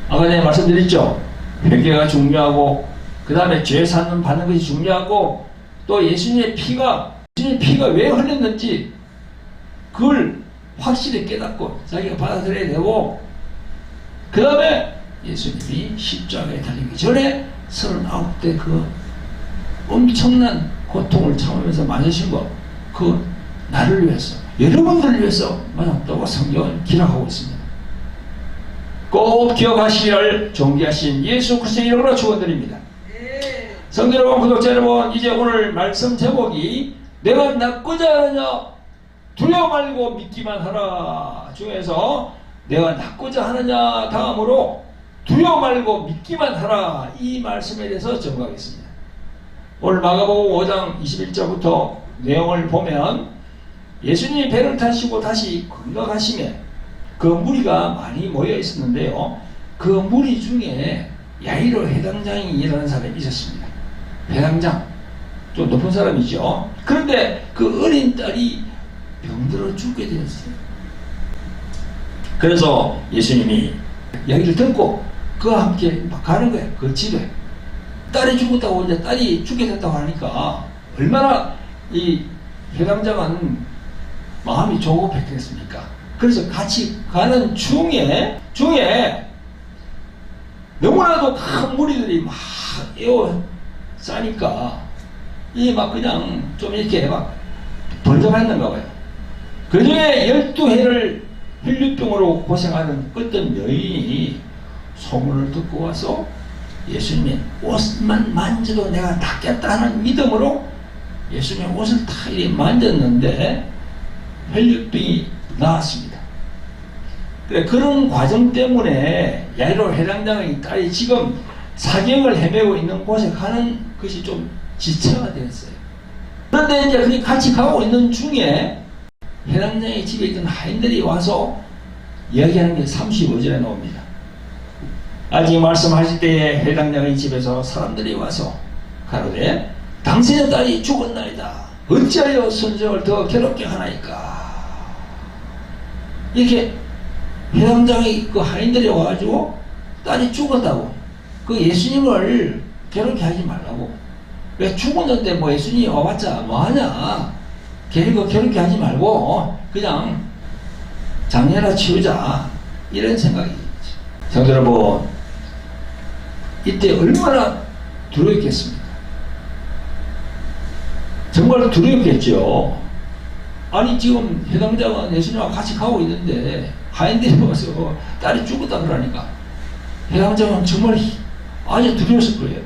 아까 전에 말씀드렸죠. 회개가 중요하고, 그 다음에 죄 사는 받는 것이 중요하고, 또 예수님의 피가 왜 흘렸는지 그걸 확실히 깨닫고 자기가 받아들여야 되고, 그 다음에 예수님이 십자가에 달리기 전에 39대 그 엄청난 고통을 참으면서 맞으신 거, 그 나를 위해서, 여러분들을 위해서 맞았다고 성경은 기록하고 있습니다. 꼭 기억하시기를 존귀하신 예수 그리스도의 이름으로 축원드립니다. 성도 여러분, 구독자 여러분, 이제 오늘 말씀 제목이 내가 낫고자 하느냐 두려워 말고 믿기만 하라 중에서 내가 낫고자 하느냐 다음으로 두려워 말고 믿기만 하라, 이 말씀에 대해서 전하겠습니다. 오늘 마가복음 5장 21절부터 내용을 보면 예수님이 배를 타시고 다시 건너가시며 그 무리가 많이 모여 있었는데요, 그 무리 중에 야이로 회당장이라는 사람이 있었습니다. 회당장, 좀 높은 사람이죠. 그런데 그 어린 딸이 병들어 죽게 되었어요. 그래서 예수님이 이야기를 듣고 그와 함께 가는 거예요. 그 집에 딸이 죽었다고, 이제 딸이 죽게 됐다고 하니까 얼마나 이 회당장은 마음이 조급했겠습니까? 그래서 같이 가는 중에 너무나도 큰 무리들이 막 에워 싸니까 이 막 그냥 좀 이렇게 막 번잡했는가 봐요. 그 중에 12해를 혈류병으로 고생하는 어떤 여인이 소문을 듣고 와서 예수님의 옷만 만져도 내가 낫겠다 하는 믿음으로 예수님의 옷을 다 이렇게 만졌는데 혈류병이 나왔습니다. 그런 과정 때문에 야이로 회당장의 딸이 지금 사경을 헤매고 있는 곳에 가는 것이 좀 지체가 되었어요. 그런데 이제 그렇게 같이 가고 있는 중에 회당장의 집에 있던 하인들이 와서 이야기하는 게 35절에 나옵니다. 아직 말씀하실 때에 회당장의 집에서 사람들이 와서 가로되 당신의 딸이 죽었나이다. 어찌하여 선생을 더 괴롭게 하나이까. 이렇게 회당장의 그 하인들이 와가지고 딸이 죽었다고, 그 예수님을 괴롭게 하지 말라고, 왜 죽었는데 뭐 예수님이 와봤자 뭐하냐, 괴롭게 하지 말고 그냥 장례나 치우자, 이런 생각이 있죠. 성도 여러분, 이때 얼마나 두려웠겠습니까? 정말 두려웠겠죠. 아니 지금 회당장은 예수님과 같이 가고 있는데 하인들이 와서 딸이 죽었다 그러니까 회당장은 정말 아주 두려웠을 거예요.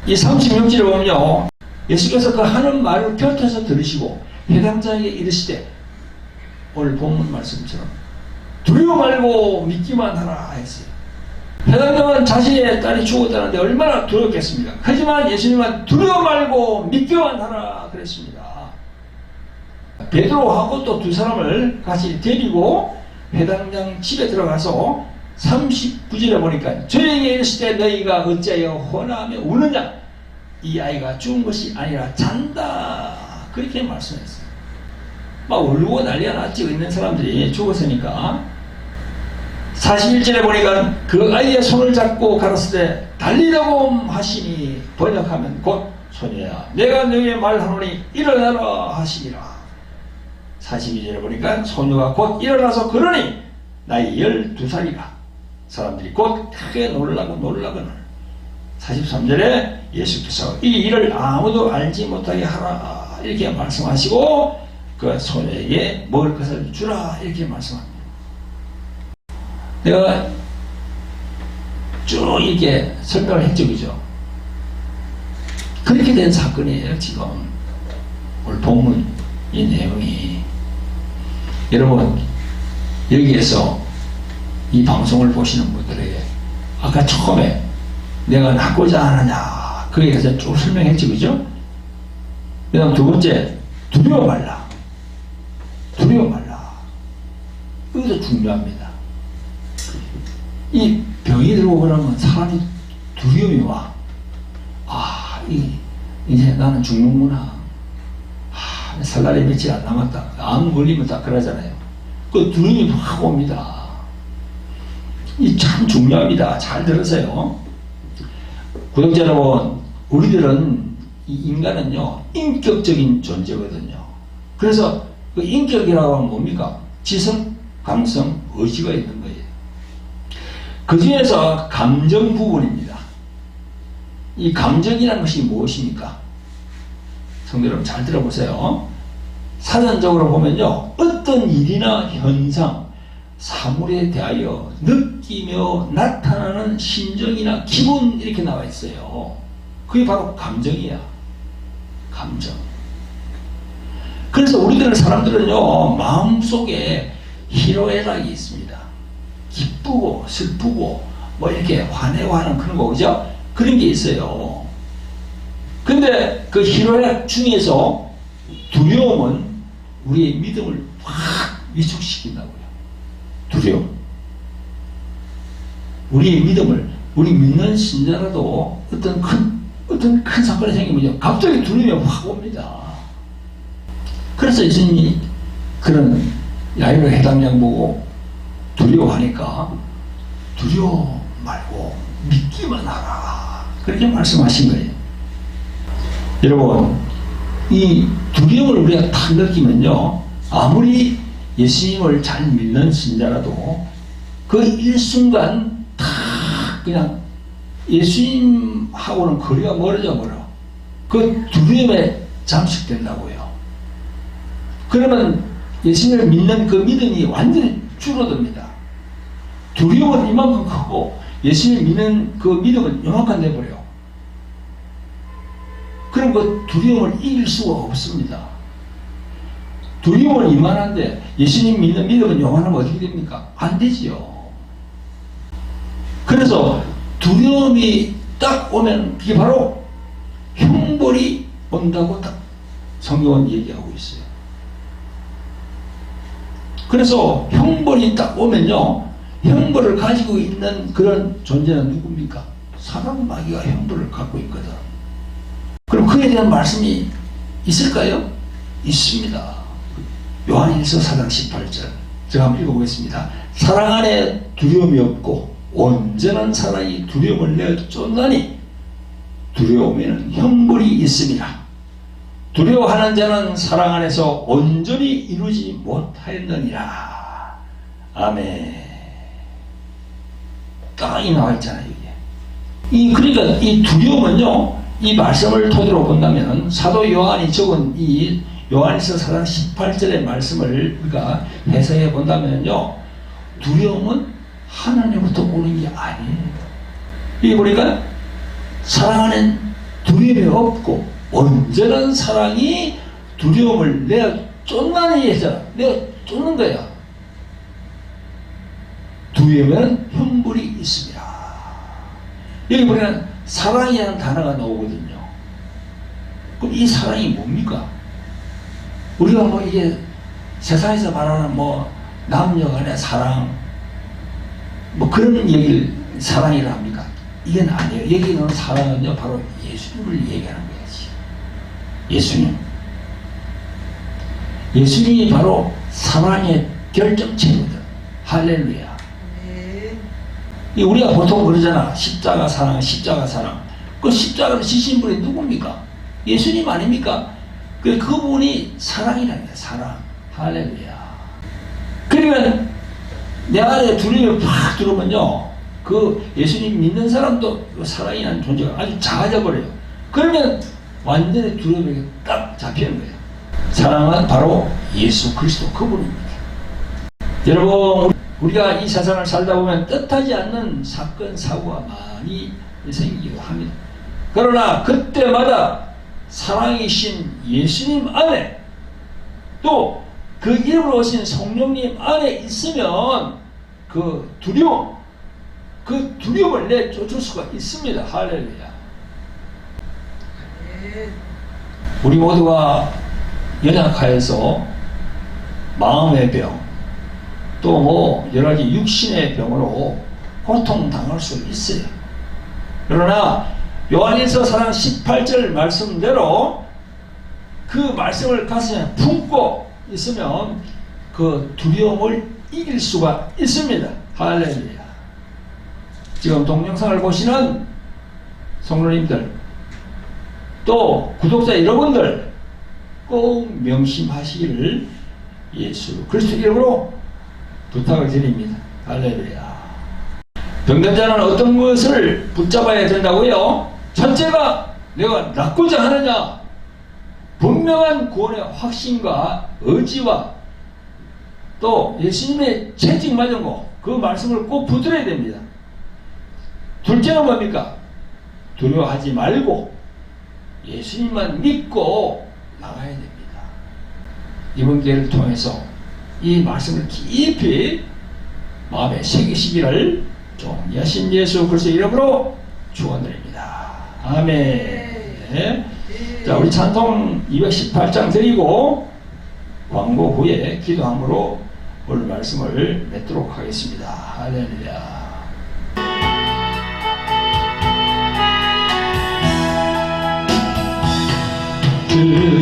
이 36절에 보면요, 예수께서 그 하는 말을 곁에서 들으시고 회당장에게 이르시되, 오늘 본문 말씀처럼 두려워 말고 믿기만 하라 했어요. 회당장은 자신의 딸이 죽었다는데 얼마나 두렵겠습니까? 하지만 예수님은 두려워 말고 믿기만 하라 그랬습니다. 베드로하고 또 두 사람을 같이 데리고 회당장 집에 들어가서 39절에 보니까 저에게 이르시되 너희가 어찌하여 혼하며 우느냐, 이 아이가 죽은 것이 아니라 잔다, 그렇게 말씀했어요. 막 울고 난리가 났지, 있는 사람들이 죽었으니까. 41절에 보니까 그 아이의 손을 잡고 가라사대 달리라고 하시니, 번역하면 곧 소녀야 내가 너희의 말하노니 일어나라 하시니라. 42절에 보니까 소녀가 곧 일어나서 걸으니 나이 12살이라 사람들이 곧 크게 놀라거늘 43절에 예수께서 이 일을 아무도 알지 못하게 하라 이렇게 말씀하시고 그 소녀에게 먹을 것을 주라 이렇게 말씀합니다. 내가 쭉 이렇게 설명을 했죠, 그죠? 그렇게 된 사건이에요. 지금 오늘 본문 이 내용이. 여러분 여기에서 이 방송을 보시는 분들에게 아까 처음에 내가 낫고자 하느냐 그에 대해서 쭉 설명했죠, 그죠? 그 다음 두 번째, 두려워 말라. 이것도 중요합니다. 이 병이 들어오고 그러면 사람이 두려움이 와. 이제 나는 죽는구나. 살 날이 며칠 안 남았다. 암 걸리면 다 그러잖아요. 그 두려움이 확 옵니다. 이 참 중요합니다. 잘 들으세요. 구독자 여러분, 우리들은 이 인간은요 인격적인 존재거든요. 그래서 그 인격이라고 하면 뭡니까? 지성, 감성, 의지가 있는 거예요. 그 중에서 감정 부분입니다. 이 감정이라는 것이 무엇입니까? 성도 여러분 잘 들어보세요. 사전적으로 보면요 어떤 일이나 현상, 사물에 대하여 느끼며 나타나는 심정이나 기분 이렇게 나와 있어요. 그게 바로 감정이야. 감정. 그래서 우리들 사람들은요 마음속에 희로애락이 있습니다. 기쁘고 슬프고 뭐 이렇게 화내고 하는 그런 거 그죠? 그런 게 있어요. 근데 그 희로애락 중에서 두려움은 우리의 믿음을 확 위축시킨다고요. 두려움. 우리의 믿음을, 우리 믿는 신자라도 어떤 큰 사건이 생기면 갑자기 두려움이 확 옵니다. 그래서 예수님이 그런 야이로 해당량 보고 두려워하니까 두려워 말고 믿기만 하라 그렇게 말씀하신 거예요. 여러분 이 두려움을 우리가 딱 느끼면요 아무리 예수님을 잘 믿는 신자라도 그 일순간 다 그냥 예수님하고는 거리가 멀어져 버려. 그 두려움에 잠식된다고요. 그러면 예수님을 믿는 그 믿음이 완전히 줄어듭니다. 두려움은 이만큼 크고 예수님을 믿는 그 믿음은 요만큼 돼버려. 그럼 그 두려움을 이길 수가 없습니다. 두려움은 이만한데 예수님 믿는 믿음은 요만하면 어떻게 됩니까? 안 되지요. 그래서 두려움이 딱 오면 그게 바로 형벌이 온다고 딱 성경은 얘기하고 있어요. 그래서 형벌이 딱 오면요 형벌을 가지고 있는 그런 존재는 누굽니까? 사람 마귀가 형벌을 갖고 있거든. 그럼 그에 대한 말씀이 있을까요? 있습니다. 요한일서 4장 18절 제가 한번 읽어보겠습니다. 사랑 안에 두려움이 없고 온전한 사랑이 두려움을 내어 쫓나니 두려움에는 형벌이 있습니다. 두려워하는 자는 사랑 안에서 온전히 이루지 못하였느니라. 아멘. 딱 이 나와 있잖아요. 이게. 그러니까 이 두려움은요, 이 말씀을 토대로 본다면 사도 요한이 적은 이 요한일서 4장 18절의 말씀을 우리가 해석해 본다면요, 두려움은 하나님부터 오는 게 아니에요. 이게 보니까 사랑 안엔 두려움이 없고 온전한 사랑이 두려움을 내가 쫓나니 했잖아. 내가 쫓는 거야. 두려움에는 형벌이 있습니다. 여기 보면 사랑이라는 단어가 나오거든요. 그럼 이 사랑이 뭡니까? 우리가 뭐 이게 세상에서 말하는 뭐 남녀 간의 사랑 뭐 그런 얘기를 사랑이라 합니까? 이건 아니에요. 여기 나오는 사랑은요 바로 예수님을 얘기하는 거지. 예수님. 예수님이 바로 사랑의 결정체거든. 할렐루야. 네. 우리가 보통 그러잖아. 십자가 사랑, 십자가 사랑. 그 십자가를 지신 분이 누굽니까? 예수님 아닙니까? 그분이 사랑이라는 거야. 사랑. 할렐루야. 그러면 내 안에 두려움이 팍 들어오면요, 그 예수님 믿는 사람도 사랑이라는 존재가 아주 작아져 버려요. 그러면 완전히 두려움에 딱 잡히는 거예요. 사랑은 바로 예수 그리스도 그분입니다. 여러분, 우리가 이 세상을 살다 보면 뜻하지 않는 사건 사고가 많이 생기기도 합니다. 그러나 그때마다 사랑이신 예수님 안에 또 그 이름으로 오신 성령님 안에 있으면 그 두려움을 내쫓을 수가 있습니다. 할렐루야. 우리 모두가 연약하여서 마음의 병, 또 뭐 여러가지 육신의 병으로 고통당할 수 있어요. 그러나 요한일서 4장 18절 말씀대로 그 말씀을 가슴에 품고 있으면 그 두려움을 이길 수가 있습니다. 할렐루야. 지금 동영상을 보시는 성도님들, 또 구독자 여러분들 꼭 명심하시기를 예수 그리스도 이름으로 부탁을 드립니다. 할렐루야. 병든 자는 어떤 것을 붙잡아야 된다고요? 첫째가 내가 낫고자 하느냐? 분명한 구원의 확신과 의지와 또 예수님의 채찍맞은 거, 그 말씀을 꼭 붙들어야 됩니다. 둘째는 뭡니까? 두려워하지 말고 예수님만 믿고 나가야 됩니다. 이번 기회를 통해서 이 말씀을 깊이 마음에 새기시기를 좀 여신 예수 그리스도 이름으로 축원드립니다. 아멘. 네. 자, 우리 찬송 218장 드리고 광고 후에 기도함으로 오늘 말씀을 맺도록 하겠습니다. 할렐루야. 주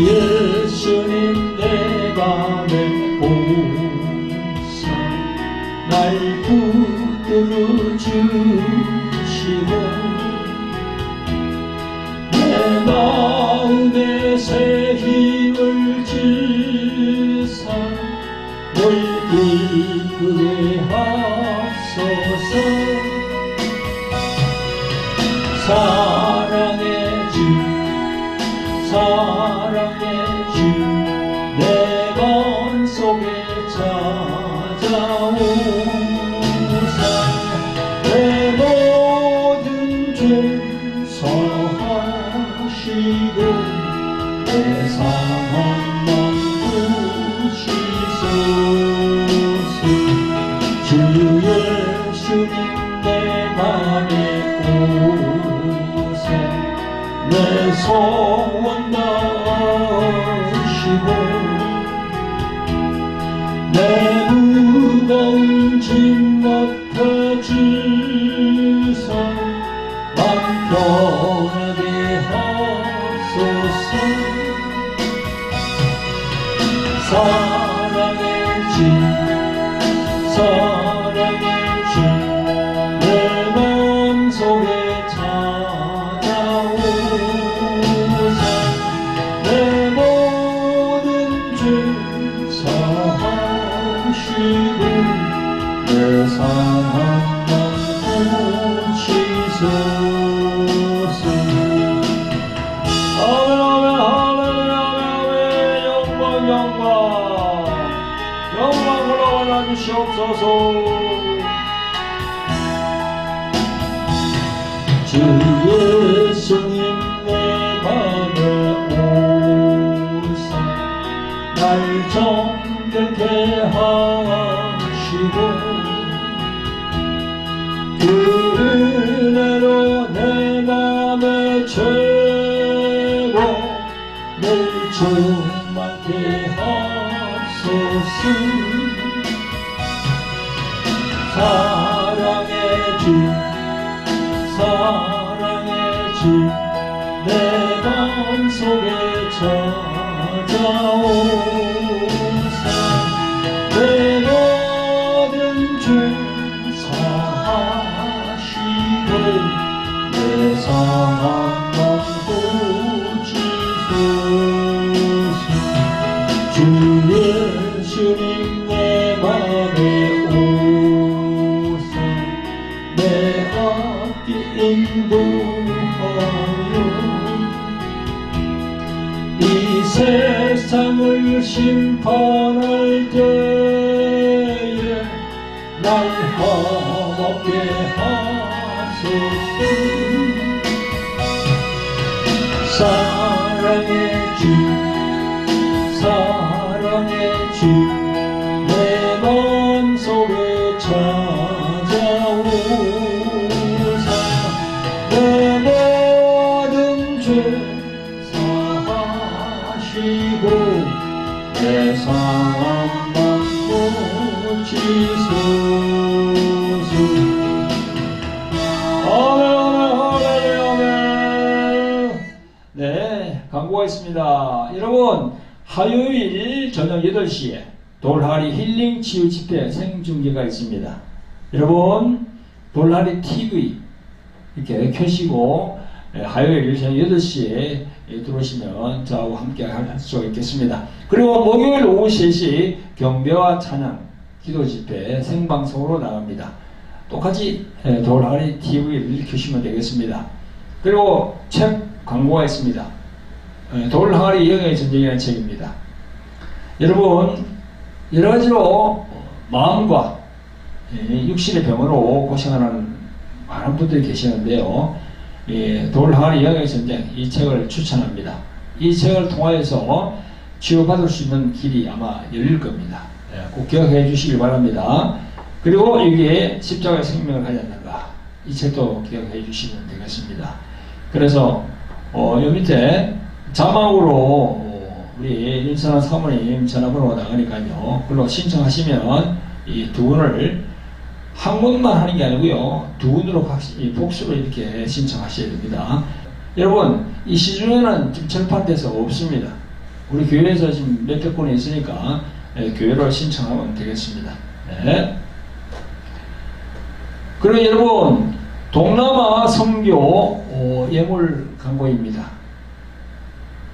예수님 내 맘에 오사 날 붙들어 주시고 내 마음에 새 힘을 주사 널 기쁘게 하소서. 사랑의 주 사랑의 주 내 마음속에 찾아오사 내 모든 죄 사하시고 내 상한 맘 구시소서. 주 예수님 내 맘에 오사 내 소원 다하시고 내 무거운 짐 맡아주사 맘 편하게 하소서. 사랑의 주 사랑의 주 내 마음속에 찾아오사 내 모든 죄 사하시고 내 상한 맘 고치소서. 영광 올라와 주시옵소서. 주 예수님 내 맘에 오사 날 정결케 하시고 그 은혜로 내 맘에 채워 늘 충만케 하소서. 사랑의 주 사랑의 주 내 마음속에 찾아오사 내 모든 죄 사하시고 내 상한 맘 고치소서. 주 예수님 내 맘에 내 앞길 인도하여 이 세상을 심판할 때에 날 험없게 하소서. 사랑의 주 사랑의 주 내 마음속에 찾아오사 내 모든 죄 사하시고 내 사랑만 고치소서. 아멘 아멘 아멘 아멘. 네, 광고가 있습니다. 여러분, 화요일 저녁 8시에 돌하리 힐링 치유 집회 생중계가 있습니다. 여러분, 돌하리 TV 이렇게 켜시고 화요일 저녁 8시에 들어오시면 저하고 함께 할 수 있겠습니다. 그리고 목요일 오후 3시 경배와 찬양 기도 집회 생방송으로 나갑니다. 똑같이 돌하리 TV를 켜시면 되겠습니다. 그리고 책 광고가 있습니다. 돌하리 영의 전쟁이라는 책입니다. 여러분, 여러가지로 마음과 육신의 병으로 고생하는 많은 분들이 계시는데요. 돌하리 영의 전쟁, 이 책을 추천합니다. 이 책을 통하여서 치유받을 수 있는 길이 아마 열릴 겁니다. 꼭 기억해 주시길 바랍니다. 그리고 여기에 십자가의 생명을 하지 않는가, 이 책도 기억해 주시면 되겠습니다. 그래서 요 밑에 자막으로 우리 윤선한 사모님 전화번호가 나가니까요, 그걸로 신청하시면 이 두 분을 한 분만 하는 게 아니고요, 두 분으로 복수로 이렇게 신청하셔야 됩니다. 여러분, 이 시중에는 지금 절판돼서 없습니다. 우리 교회에서 지금 몇백 권이 있으니까 교회로 신청하면 되겠습니다. 네. 그리고 여러분, 동남아 선교 예물 광고입니다.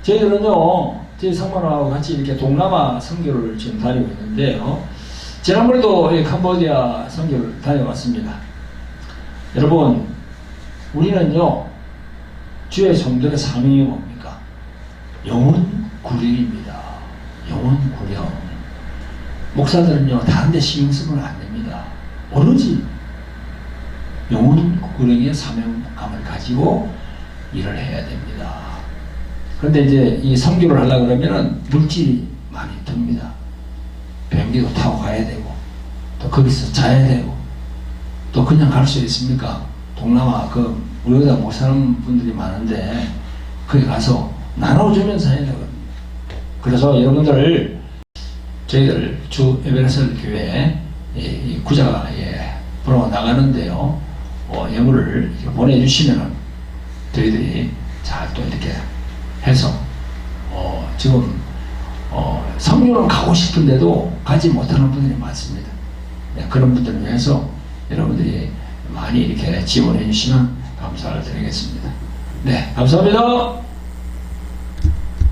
저희들은요, 저희 성만하고 같이 이렇게 동남아 선교를 지금 다니고 있는데요, 지난번에도 캄보디아 선교를 다녀왔습니다. 여러분, 우리는요, 주의 성도의 사명이 뭡니까? 영혼 구령입니다. 영혼 구령. 목사들은요, 다른 데 신경 쓰면 안 됩니다. 오로지 영혼 구령의 사명감을 가지고 일을 해야 됩니다. 그런데 이제 이 선교를 하려고 그러면은 물질이 많이 듭니다. 비행기도 타고 가야 되고, 또 거기서 자야 되고, 또 그냥 갈 수 있습니까? 동남아, 우리보다 못 사는 분들이 많은데, 거기 가서 나눠주면서 해야 되거든요. 그래서 여러분들, 저희들 주 에베레스트 교회 구자에 보러 나가는데요, 예물을 보내주시면은 저희들이 잘 또 이렇게 해서 지금 성교는 가고 싶은데도 가지 못하는 분들이 많습니다. 네, 그런 분들을 위해서 여러분들이 많이 이렇게 지원해 주시면 감사를 드리겠습니다. 네, 감사합니다.